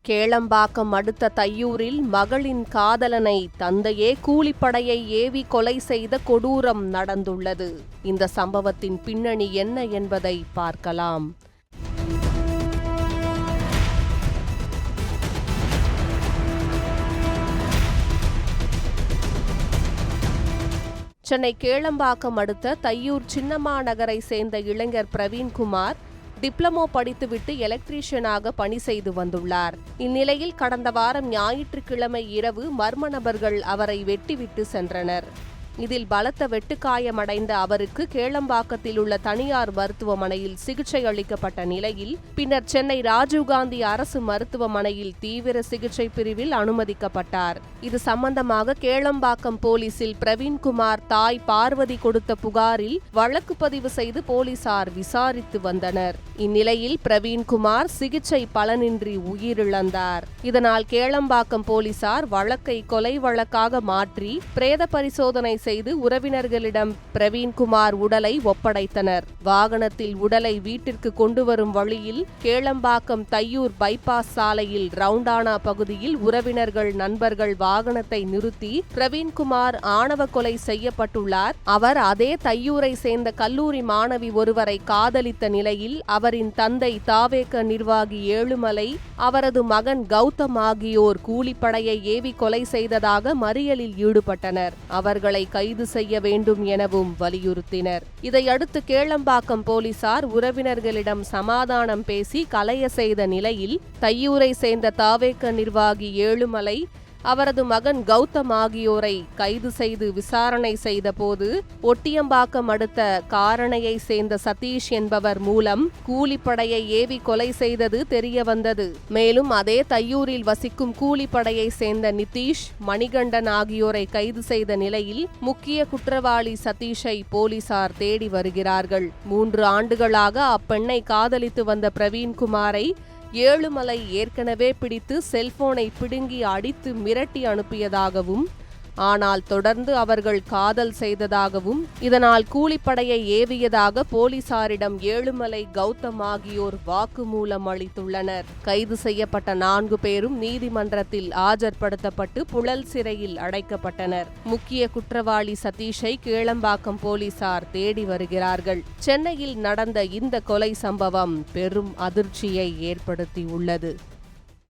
கேளம்பாக்கம் அடுத்த தையூரில் மகளின் காதலனை தந்தையே கூலிப்படையை ஏவி கொலை செய்த கொடூரம் நடந்துள்ளது. இந்த சம்பவத்தின் பின்னணி என்ன என்பதை பார்க்கலாம். சென்னை கேளம்பாக்கம் அடுத்த தையூர் சின்னம்மா நகரை சேர்ந்த இளைஞர் பிரவீன்குமார் டிப்ளமோ படித்துவிட்டு எலக்ட்ரீஷியனாக பணி செய்து வந்துள்ளார். இந்நிலையில் கடந்த வாரம் ஞாயிற்றுக்கிழமை இரவு மர்ம நபர்கள் அவரை வெட்டிவிட்டு சென்றனர். இதில் பலத்த வெட்டுக்காயமடைந்த அவருக்கு கேளம்பாக்கத்தில் உள்ள தனியார் மருத்துவமனையில் சிகிச்சை அளிக்கப்பட்ட நிலையில் பின்னர் சென்னை ராஜீவ்காந்தி அரசு மருத்துவமனையில் தீவிர சிகிச்சை பிரிவில் அனுமதிக்கப்பட்டார். இது சம்பந்தமாக கேளம்பாக்கம் போலீசில் பிரவீன்குமார் தாய் பார்வதி கொடுத்த புகாரில் வழக்கு பதிவு செய்து போலீசார் விசாரித்து வந்தனர். இந்நிலையில் பிரவீன்குமார் சிகிச்சை பலனின்றி உயிரிழந்தார். இதனால் கேளம்பாக்கம் போலீசார் வழக்கை கொலை வழக்காக மாற்றி பிரேத பரிசோதனை செய்து உறவினர்களிடம் பிரவீன்குமார் உடலை ஒப்படைத்தனர். வாகனத்தில் உடலை வீட்டிற்கு கொண்டு வரும் வழியில் கேளம்பாக்கம் தையூர் பைபாஸ் சாலையில் ரவுண்டானா பகுதியில் உறவினர்கள் நண்பர்கள் வாகனத்தை நிறுத்தி பிரவீன்குமார் ஆணவ கொலை செய்யப்பட்டுள்ளார். அவர் அதே தையூரை சேர்ந்த கல்லூரி மாணவி ஒருவரை காதலித்த நிலையில் அவரின் தந்தை தாவேக நிர்வாகி ஏழுமலை, அவரது மகன் கௌதம் ஆகியோர் கூலிப்படையை ஏவி கொலை செய்ததாக மறியலில் ஈடுபட்டனர். அவர்களை கைது செய்ய வேண்டும் எனவும் வலியுறுத்தினர். இதையடுத்து கேளம்பாக்கம் போலீசார் உறவினர்களிடம் சமாதானம் பேசி கலைய செய்த நிலையில் தையூரை சேர்ந்த தாவேக நிர்வாகி ஏழுமலை, அவரது மகன் கௌதம் ஆகியோரை கைது செய்து விசாரணை செய்த போது ஒட்டியம்பாக்கம் அடுத்த காரணையை சேர்ந்த சதீஷ் என்பவர் மூலம் கூலிப்படையை ஏவி கொலை செய்தது தெரியவந்தது. மேலும் அதே தையூரில் வசிக்கும் கூலிப்படையை சேர்ந்த நிதிஷ், மணிகண்டன் ஆகியோரை கைது செய்த நிலையில் முக்கிய குற்றவாளி சதீஷை போலீசார் தேடி வருகிறார்கள். 3 ஆண்டுகளாக அப்பெண்ணை காதலித்து வந்த பிரவீன்குமாரை ஏழுமலை ஏற்கனவே பிடித்து செல்போனை பிடுங்கி அடித்து மிரட்டி அனுப்பியதாகவும், ஆனால் தொடர்ந்து அவர்கள் காதல் செய்ததாகவும், இதனால் கூலிப்படையை ஏவியதாக போலீசாரிடம் ஏழுமலை, கௌதம் ஆகியோர் வாக்குமூலம் அளித்துள்ளனர். கைது செய்யப்பட்ட 4 பேரும் நீதிமன்றத்தில் ஆஜர்படுத்தப்பட்டு புழல் சிறையில் அடைக்கப்பட்டனர். முக்கிய குற்றவாளி சதீஷை கேளம்பாக்கம் போலீசார் தேடி வருகிறார்கள். சென்னையில் நடந்த இந்த கொலை சம்பவம் பெரும் அதிர்ச்சியை ஏற்படுத்தியுள்ளது.